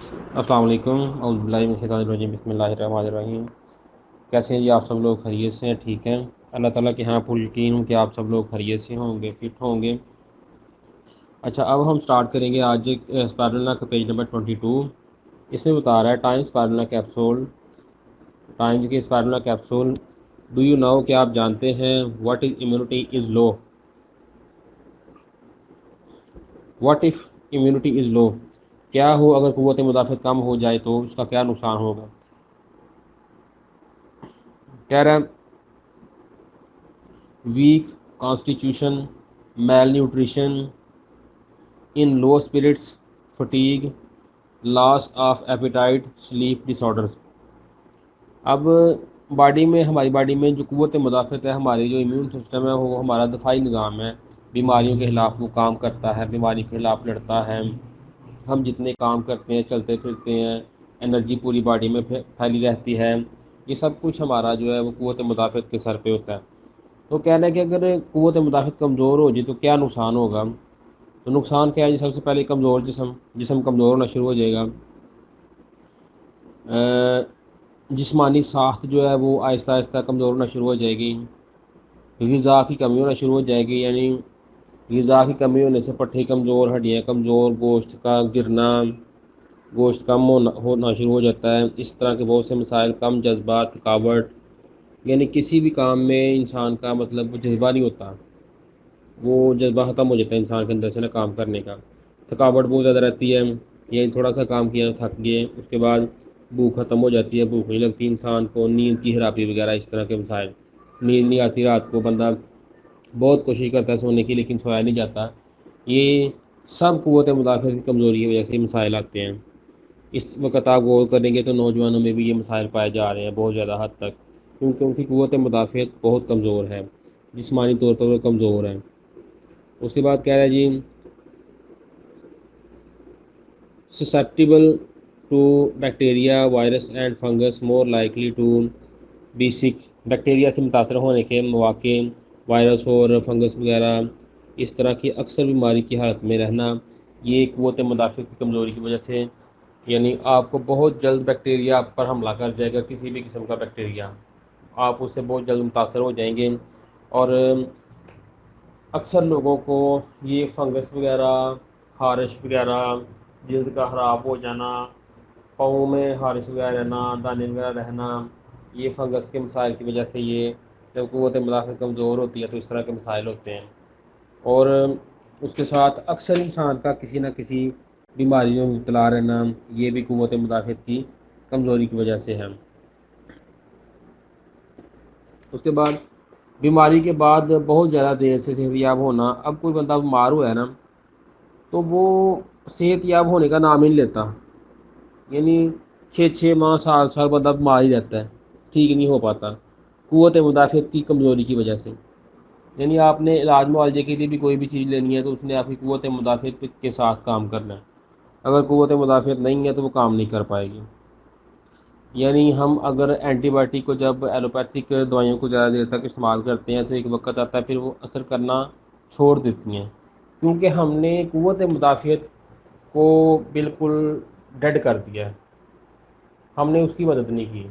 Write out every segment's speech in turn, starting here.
السلام علیکم، اعوذ باللہ من الشیطان الرجیم، بسم اللہ الرحمن الرحیم۔ کیسے ہیں جی آپ سب لوگ؟ خیریت سے ہیں؟ ٹھیک ہیں؟ اللہ تعالیٰ کے ہاں پوری یقین ہوں کہ آپ سب لوگ خیریت سے ہوں گے، فٹ ہوں گے۔ اچھا، اب ہم سٹارٹ کریں گے آج اسپائرلنا کا پیج نمبر 22۔ اس میں بتا رہا ہے ٹائم اسپائرلنا کیپسول، ٹائمز کی spirulina capsule. Do you know, کہ آپ جانتے ہیں what is immunity is low? What if immunity is low, کیا ہو اگر قوت مدافعت کم ہو جائے تو اس کا کیا نقصان ہوگا؟ کہہ رہا ہے weak constitution, malnutrition, in low spirits, fatigue, loss of appetite, sleep disorders. اب ہماری باڈی میں جو قوت مدافعت ہے، ہماری جو امیون سسٹم ہے، وہ ہمارا دفاعی نظام ہے۔ بیماریوں کے خلاف وہ کام کرتا ہے، بیماری کے خلاف لڑتا ہے۔ ہم جتنے کام کرتے ہیں، چلتے پھرتے ہیں، انرجی پوری باڈی میں پھیلی رہتی ہے۔ یہ سب کچھ ہمارا جو ہے وہ قوت مدافعت کے سر پہ ہوتا ہے۔ تو کہنا ہے کہ اگر قوت مدافعت کمزور ہو جائے تو کیا نقصان ہوگا؟ تو نقصان کیا ہے جی؟ سب سے پہلے کمزور جسم کمزور ہونا شروع ہو جائے گا۔ جسمانی ساخت جو ہے وہ آہستہ آہستہ کمزور ہونا شروع ہو جائے گی۔ غذا کی کمی ہونا شروع ہو جائے گی، یعنی غذا کی کمی ہونے سے پٹھے کمزور، ہڈیاں کمزور، گوشت کا گرنا، گوشت کم ہونا شروع ہو جاتا ہے۔ اس طرح کے بہت سے مسائل، کم جذبہ، تھکاوٹ، یعنی کسی بھی کام میں انسان کا مطلب جذبہ نہیں ہوتا، وہ جذبہ ختم ہو جاتا ہے انسان کے اندر سے نا کام کرنے کا۔ تھکاوٹ بہت زیادہ رہتی ہے، یعنی تھوڑا سا کام کیا تو تھک گئے، اس کے بعد بھوک ختم ہو جاتی ہے، بھوک نہیں لگتی انسان کو، نیند کی خرابی وغیرہ اس طرح کے مسائل۔ نیند نہیں آتی رات کو، بندہ بہت کوشش کرتا ہے سونے کی لیکن سویا نہیں جاتا۔ یہ سب قوت مدافعت کی کمزوری کی وجہ سے مسائل آتے ہیں۔ اس وقت آپ غور کریں گے تو نوجوانوں میں بھی یہ مسائل پائے جا رہے ہیں بہت زیادہ حد تک، کیونکہ ان کی قوت مدافعت بہت کمزور ہے، جسمانی طور پر وہ کمزور ہیں۔ اس کے بعد کہہ رہا ہے جی susceptible to bacteria, virus and fungus, more likely to be sick۔ Bacteria سے متاثر ہونے کے مواقع، وائرس اور فنگس وغیرہ اس طرح کی اکثر بیماری کی حالت میں رہنا، یہ قوت مدافعت کی کمزوری کی وجہ سے، یعنی آپ کو بہت جلد بیکٹیریا آپ پر حملہ کر جائے گا، کسی بھی قسم کا بیکٹیریا، آپ اس سے بہت جلد متاثر ہو جائیں گے۔ اور اکثر لوگوں کو یہ فنگس وغیرہ، خارش وغیرہ، جلد کا خراب ہو جانا، پاؤں میں خارش وغیرہ رہنا، دانے وغیرہ رہنا، یہ فنگس کے مسائل کی وجہ سے، یہ جب قوت مدافعت کمزور ہوتی ہے تو اس طرح کے مسائل ہوتے ہیں۔ اور اس کے ساتھ اکثر انسان کا کسی نہ کسی بیماریوں میں مبتلا رہنا، یہ بھی قوت مدافعت کی کمزوری کی وجہ سے ہے۔ اس کے بعد بیماری کے بعد بہت زیادہ دیر سے صحت یاب ہونا۔ اب کوئی بندہ بیمار ہوا ہے نا تو وہ صحت یاب ہونے کا نام ہی نہیں لیتا، یعنی 6 ماہ، سال بندہ بیمار ہی رہتا ہے، ٹھیک نہیں ہو پاتا، قوت مدافعت کی کمزوری کی وجہ سے۔ یعنی آپ نے علاج معالجے کے لیے بھی کوئی بھی چیز لینی ہے تو اس نے آپ کی قوت مدافعت کے ساتھ کام کرنا ہے۔ اگر قوت مدافعت نہیں ہے تو وہ کام نہیں کر پائے گی۔ یعنی ہم اگر اینٹی بائیوٹک کو، جب ایلوپیتھک دوائیوں کو زیادہ دیر تک استعمال کرتے ہیں تو ایک وقت آتا ہے پھر وہ اثر کرنا چھوڑ دیتی ہیں، کیونکہ ہم نے قوت مدافعت کو بالکل ڈیڈ کر دیا ہے، ہم نے اس کی مدد نہیں کی۔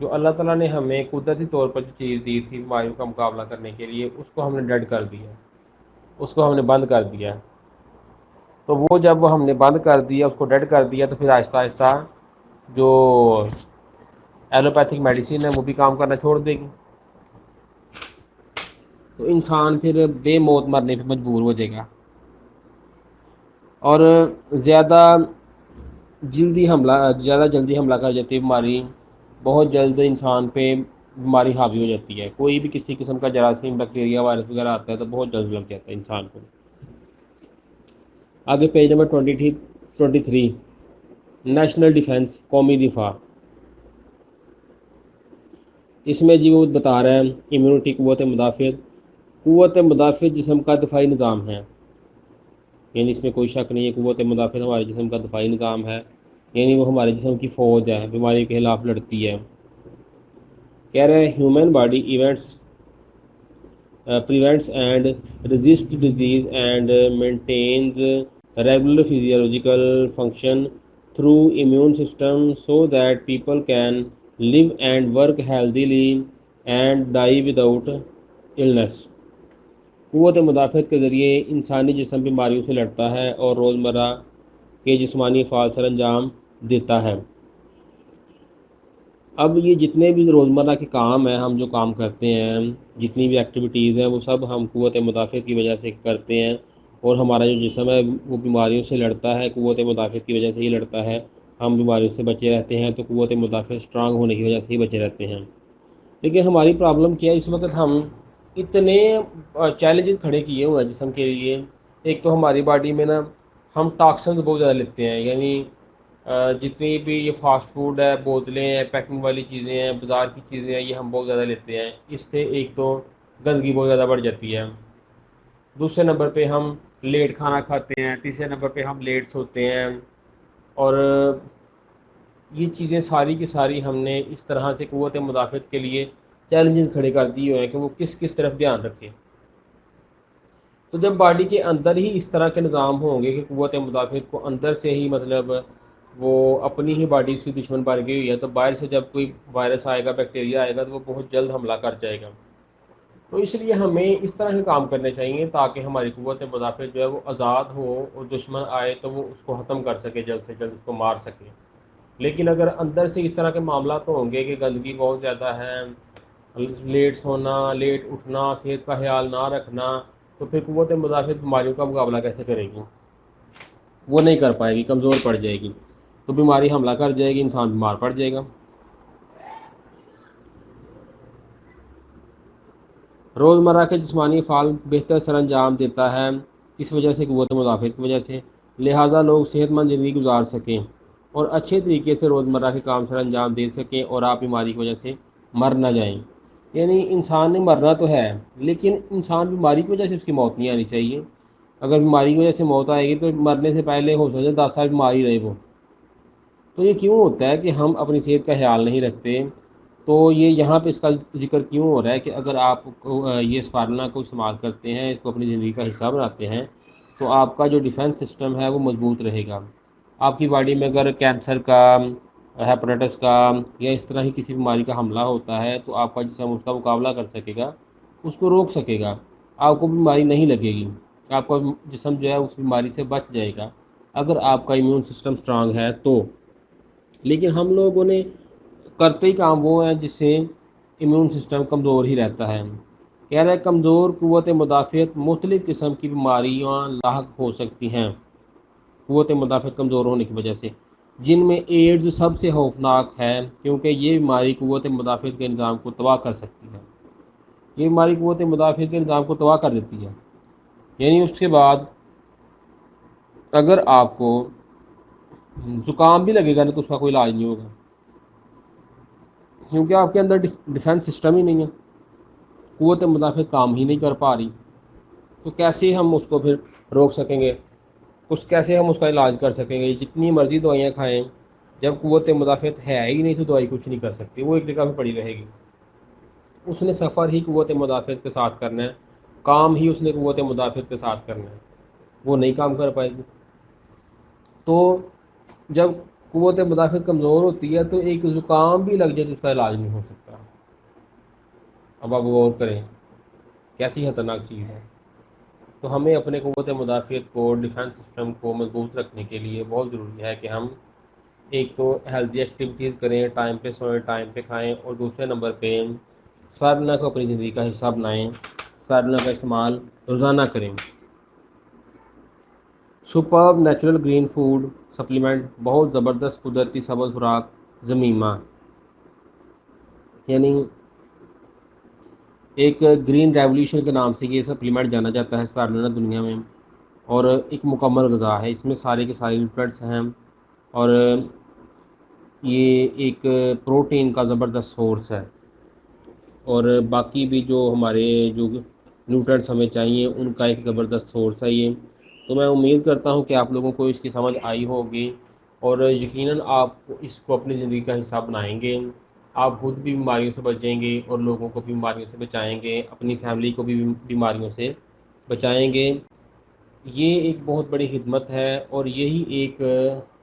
جو اللہ تعالیٰ نے ہمیں قدرتی طور پر جو چیز دی تھی بیماریوں کا مقابلہ کرنے کے لیے، اس کو ہم نے ڈیڈ کر دیا، اس کو ہم نے بند کر دیا۔ تو وہ جب ہم نے بند کر دیا، اس کو ڈیڈ کر دیا، تو پھر آہستہ آہستہ جو ایلوپیتھک میڈیسن ہے وہ بھی کام کرنا چھوڑ دے گی، تو انسان پھر بے موت مرنے پہ مجبور ہو جائے گا۔ اور زیادہ جلدی حملہ کر جاتی ہے بیماری، بہت جلد انسان پہ بیماری حاوی ہو جاتی ہے۔ کوئی بھی کسی قسم کا جراثیم، بیکٹیریا، وائرس وغیرہ آتا ہے تو بہت جلد لگ جاتا ہے انسان کو۔ آگے پیج نمبر 23، نیشنل ڈیفنس، قومی دفاع۔ اس میں جی وہ بتا رہا ہے امیونٹی، قوت مدافعت۔ قوت مدافعت جسم کا دفاعی نظام ہے، یعنی اس میں کوئی شک نہیں ہے، قوت مدافعت ہمارے جسم کا دفاعی نظام ہے، یعنی وہ ہمارے جسم کی فوج ہے، بیماری کے خلاف لڑتی ہے۔ کہہ رہے ہیں human body prevents and resists disease and maintains regular physiological function through immune system so that people can live and work healthily and die without illness. قوت مدافعت کے ذریعے انسانی جسم بیماریوں سے لڑتا ہے اور روزمرہ کے جسمانی افعال سر انجام دیتا ہے. اب یہ جتنے بھی روزمرہ کے کام ہیں، ہم جو کام کرتے ہیں، جتنی بھی ایکٹیویٹیز ہیں، وہ سب ہم قوت مدافعت کی وجہ سے کرتے ہیں. اور ہمارا جو جسم ہے وہ بیماریوں سے لڑتا ہے، قوت مدافعت کی وجہ سے ہی لڑتا ہے. ہم بیماریوں سے بچے رہتے ہیں تو قوت مدافعت اسٹرانگ ہونے کی وجہ سے ہی بچے رہتے ہیں. لیکن ہماری پرابلم کیا ہے، اس وقت ہم اتنے چیلنجز کھڑے کیے ہوئے ہیں جسم کے لیے. ایک تو ہماری باڈی میں نا ہم ٹاکسنز بہت زیادہ لیتے ہیں، یعنی جتنی بھی یہ فاسٹ فوڈ ہے، بوتلیں ہیں، پیکنگ والی چیزیں ہیں، بازار کی چیزیں ہیں، یہ ہم بہت زیادہ لیتے ہیں. اس سے ایک تو گندگی بہت زیادہ بڑھ جاتی ہے. دوسرے نمبر پہ ہم لیٹ کھانا کھاتے ہیں. تیسرے نمبر پہ ہم لیٹ سوتے ہیں. اور یہ چیزیں ساری کی ساری ہم نے اس طرح سے قوت مدافعت کے لیے چیلنجز کھڑے کر دیے ہوئے ہیں کہ وہ کس کس طرف دھیان رکھیں. تو جب باڈی کے اندر ہی اس طرح کے نظام ہوں گے کہ قوت مدافعت کو اندر سے ہی مطلب وہ اپنی ہی باڈی اس کی دشمن بن گئی ہوئی ہے، تو باہر سے جب کوئی وائرس آئے گا، بیکٹیریا آئے گا، تو وہ بہت جلد حملہ کر جائے گا. تو اس لیے ہمیں اس طرح کے کام کرنے چاہیے تاکہ ہماری قوت مدافعت جو ہے وہ آزاد ہو اور دشمن آئے تو وہ اس کو ختم کر سکے، جلد سے جلد اس کو مار سکے. لیکن اگر اندر سے اس طرح کے معاملات ہوں گے کہ گندگی بہت زیادہ ہے، لیٹ سونا، لیٹ اٹھنا، صحت کا خیال نہ رکھنا، تو پھر قوت مدافعت بیماریوں کا مقابلہ کیسے کرے گی؟ وہ نہیں کر پائے گی، کمزور پڑ جائے گی. تو بیماری حملہ کر جائے گی، انسان بیمار پڑ جائے گا. روزمرہ کے جسمانی افعال بہتر سر انجام دیتا ہے اس وجہ سے، قوت مدافعت کی وجہ سے. لہٰذا لوگ صحت مند زندگی گزار سکیں اور اچھے طریقے سے روزمرہ کے کام سر انجام دے سکیں اور آپ بیماری کی وجہ سے مر نہ جائیں. یعنی انسان نے مرنا تو ہے، لیکن انسان بیماری کی وجہ سے اس کی موت نہیں آنی چاہیے. اگر بیماری کی وجہ سے موت آئے گی تو مرنے سے پہلے ہو سکتا ہے 10 سال بیمار ہی رہے وہ. تو یہ کیوں ہوتا ہے کہ ہم اپنی صحت کا خیال نہیں رکھتے؟ تو یہ یہاں پہ اس کا ذکر کیوں ہو رہا ہے کہ اگر آپ یہ اسپارنا کو استعمال کرتے ہیں، اس کو اپنی زندگی کا حصہ بناتے ہیں، تو آپ کا جو ڈیفینس سسٹم ہے وہ مضبوط رہے گا. آپ کی باڈی میں اگر کینسر کا، ہیپاٹائٹس کا یا اس طرح ہی کسی بیماری کا حملہ ہوتا ہے تو آپ کا جسم اس کا مقابلہ کر سکے گا، اس کو روک سکے گا. آپ کو بیماری نہیں لگے گی، آپ کا جسم جو ہے اس بیماری سے بچ جائے گا اگر آپ کا ایمیون سسٹم اسٹرانگ ہے تو. لیکن ہم لوگوں نے کرتے ہی کام وہ ہیں جس سے ایمیون سسٹم کمزور ہی رہتا ہے. کہہ رہا ہے کمزور قوت مدافعت مختلف قسم کی بیماریاں لاحق ہو سکتی ہیں قوت مدافعت کمزور ہونے کی وجہ سے، جن میں ایڈز سب سے خوفناک ہے کیونکہ یہ بیماری قوت مدافعت کے نظام کو تباہ کر سکتی ہے. یہ بیماری قوت مدافعت کے نظام کو تباہ کر دیتی ہے. یعنی اس کے بعد اگر آپ کو زکام بھی لگے گا نا تو اس کا کوئی علاج نہیں ہوگا، کیونکہ آپ کے اندر ڈیفینس سسٹم ہی نہیں ہے، قوت مدافعت کام ہی نہیں کر پا رہی. تو کیسے ہم اس کو پھر روک سکیں گے؟ کیسے ہم اس کا علاج کر سکیں گے؟ جتنی مرضی دوائیاں کھائیں، جب قوت مدافعت ہے ہی نہیں تو دوائی کچھ نہیں کر سکتی، وہ ایک جگہ پہ پڑی رہے گی. اس نے سفر ہی قوت مدافعت کے ساتھ کرنا ہے، کام ہی اس نے قوت مدافعت کے ساتھ کرنا ہے، وہ نہیں کام کر پائے گی. تو جب قوت مدافعت کمزور ہوتی ہے تو ایک زکام بھی لگ جائے تو اس کا علاج نہیں ہو سکتا. اب آپ غور کریں کیسی خطرناک چیز ہے. تو ہمیں اپنے قوت مدافعت کو، ڈیفینس سسٹم کو مضبوط رکھنے کے لیے بہت ضروری ہے کہ ہم ایک تو ہیلدی ایکٹیویٹیز کریں، ٹائم پہ سوئیں، ٹائم پہ کھائیں، اور دوسرے نمبر پہ اسپرنا کو اپنی زندگی کا حصہ بنائیں، اسپرنا کا استعمال روزانہ کریں. Super natural green food supplement, بہت زبردست قدرتی سبز خوراک ضمیمہ، یعنی ایک گرین ریولیوشن کے نام سے یہ سپلیمنٹ جانا جاتا ہے اسپرنا دنیا میں، اور ایک مکمل غذا ہے. اس میں سارے کے سارے نیوٹرینٹس ہیں اور یہ ایک پروٹین کا زبردست سورس ہے، اور باقی بھی جو ہمارے جو نیوٹرینٹس ہمیں چاہیے ان کا ایک زبردست سورس ہے یہ. تو میں امید کرتا ہوں کہ آپ لوگوں کو اس کی سمجھ آئی ہوگی اور یقیناً آپ اس کو اپنی زندگی کا حصہ بنائیں گے. آپ خود بھی بیماریوں سے بچیں گے اور لوگوں کو بھی بیماریوں سے بچائیں گے، اپنی فیملی کو بھی بیماریوں سے بچائیں گے. یہ ایک بہت بڑی خدمت ہے اور یہی ایک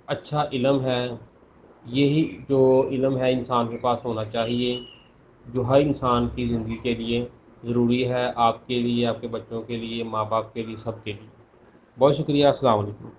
اچھا علم ہے، یہی جو علم ہے انسان کے پاس ہونا چاہیے، جو ہر انسان کی زندگی کے لیے ضروری ہے، آپ کے لیے، آپ کے بچوں کے لیے، ماں باپ کے لیے، سب کے لیے۔ بہت شکریہ، السلام علیکم۔